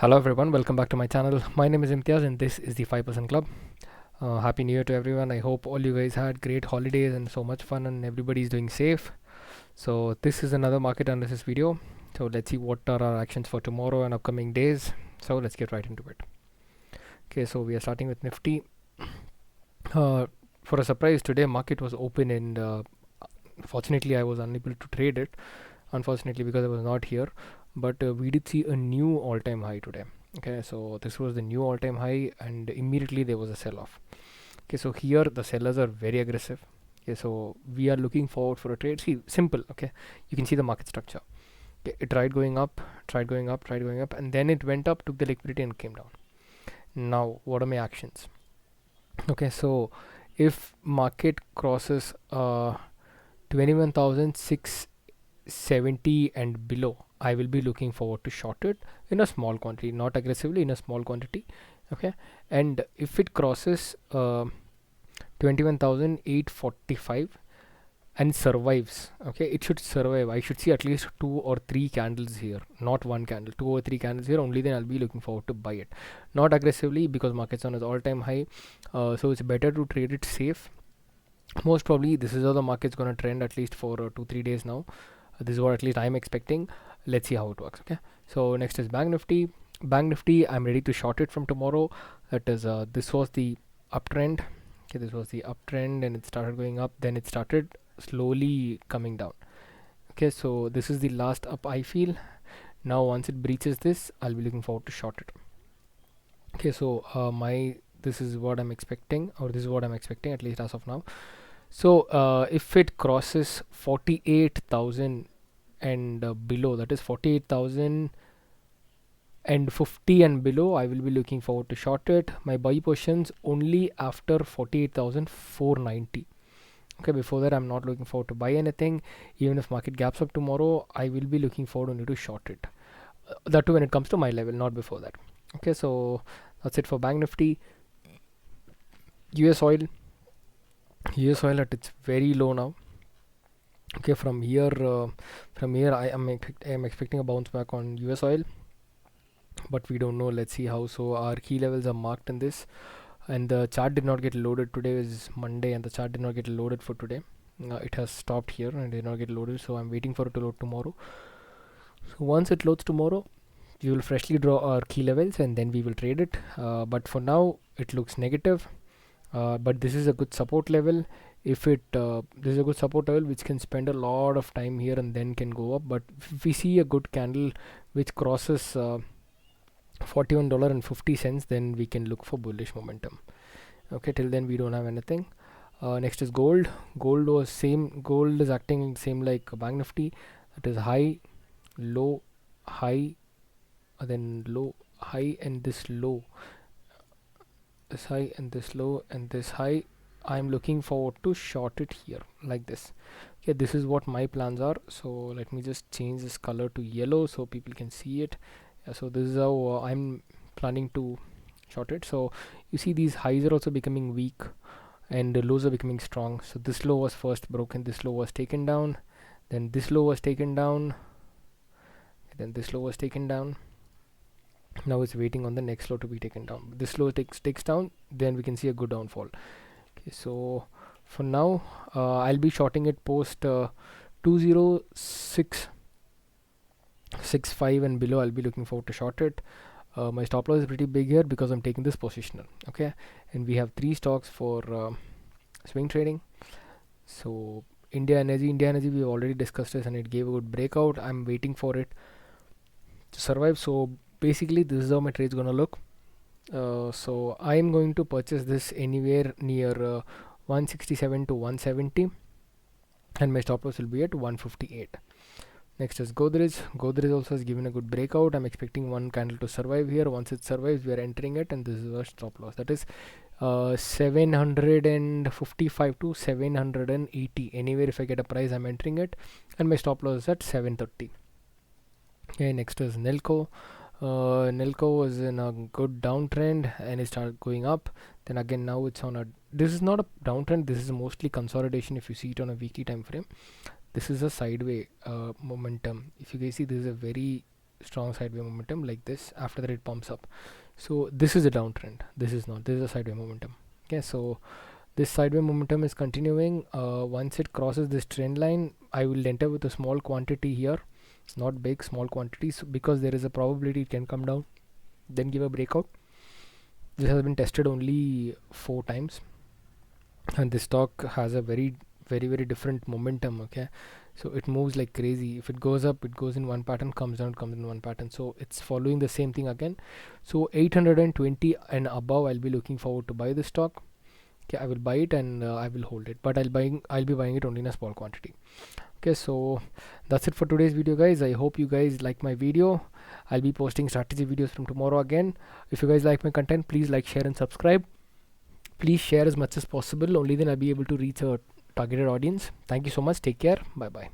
Hello everyone, welcome back to my channel. My name is Imtiaz and this is the 5% Club. Happy New Year to everyone. I hope all you guys had great holidays and so much fun and everybody's doing safe. So this is another market analysis video. So let's see what are our actions for tomorrow and upcoming days. So let's get right into it. Okay, so we are starting with Nifty. Uh, for a surprise today, market was open and fortunately I was unable to trade it. Unfortunately because I was not here, but we did see a new all-time high today. Okay, so this was the new all-time high and immediately there was a sell-off. Okay, so here the sellers are very aggressive. Okay, so we are looking forward for a trade. See, simple. Okay, you can see the market structure. Okay, it tried going up, tried going up, tried going up, and then it went up, took the liquidity and came down. Now what are my actions? Okay, so if market crosses 21,670 and below, I will be looking forward to short it in a small quantity, not aggressively, in a small quantity. Okay, and if it crosses 21,845 and survives, okay, it should survive. I should see at least 2 or 3 candles here, not one candle, 2 or 3 candles here. Only then I'll be looking forward to buy it, not aggressively because market's on its all-time high. So it's better to trade it safe. Most probably this is how the market's going to trend at least for 2-3 days now. This is what at least I'm expecting. Let's see how it works. Okay, so next is Bank Nifty. Bank Nifty, I'm ready to short it from tomorrow. That is this was the uptrend. Okay, this was the uptrend and it started going up, then it started slowly coming down. Okay, so this is the last up I feel. Now once it breaches this, I'll be looking forward to short it. Okay, so my this is what I'm expecting, or this is what I'm expecting at least as of now. So if it crosses 48,000 and below, that is 48,050 and below, I will be looking forward to short it. My buy positions only after 48,490. Okay, before that I'm not looking forward to buy anything. Even if market gaps up tomorrow, I will be looking forward only to short it. That too when it comes to my level, not before that. Okay, so that's it for Bank Nifty. US oil. US oil at its very low now. Okay, from here I am expecting a bounce back on US oil, but we don't know. Let's see how. So our key levels are marked in this, and the chart did not get loaded. Today is Monday and the chart did not get loaded for today. It has stopped here and did not get loaded, so I'm waiting for it to load tomorrow. So once it loads tomorrow, we will freshly draw our key levels and then we will trade it. But for now it looks negative, but this is a good support level. If it this is a good support level which can spend a lot of time here and then can go up. But if we see a good candle which crosses $41.50, then we can look for bullish momentum. Okay, till then we don't have anything. Next is gold. Gold is acting same like Bank Nifty. That is high, low, high, then low, high, and this low, this high and this low and this high. I'm looking forward to short it here like this. Okay, this is what my plans are. So let me just change this color to yellow so people can see it. Yeah, so this is how I'm planning to short it. So you see these highs are also becoming weak and the lows are becoming strong. So this low was first broken, this low was taken down, then this low was taken down, then this low was taken down. Now it's waiting on the next low to be taken down. This low takes down, then we can see a good downfall. Okay, so for now I'll be shorting it post 20665 and below. I'll be looking forward to short it. My stop loss is pretty big here because I'm taking this positional. Okay, and we have 3 stocks for swing trading. So India Energy, we've already discussed this and it gave a good breakout. I'm waiting for it to survive. So basically this is how my trade's gonna look. So I'm going to purchase this anywhere near 167 to 170 and my stop loss will be at 158. Next is Godrej. Godrej also has given a good breakout. I'm expecting one candle to survive here. Once it survives, we are entering it, and this is our stop loss. That is 755 to 780. Anywhere if I get a price, I'm entering it, and my stop loss is at 730. Okay, next is Nelco. Nelco was in a good downtrend and it started going up. Then again now it's on a. This is not a downtrend. This is mostly consolidation. If you see it on a weekly time frame, this is a sideway momentum. If you guys see, this is a very strong sideway momentum like this. After that it pumps up. So this is a downtrend, this is not, this is a sideway momentum. Okay, so this sideway momentum is continuing. Once it crosses this trend line, I will enter with a small quantity here, not big, small quantities, because there is a probability it can come down, then give a breakout. This has been tested only 4 times, and this stock has a very different momentum. Okay, so it moves like crazy. If it goes up, it goes in one pattern, comes down, comes in one pattern. So it's following the same thing again. So 820 and above, I'll be looking forward to buy this stock. Okay, I will buy it, and I will hold it, but I'll be buying it only in a small quantity. Okay, so that's it for today's video, guys. I hope you guys like my video. I'll be posting strategy videos from tomorrow again. If you guys like my content, please like, share and subscribe. Please share as much as possible, only then I'll be able to reach a targeted audience. Thank you so much. Take care. Bye bye.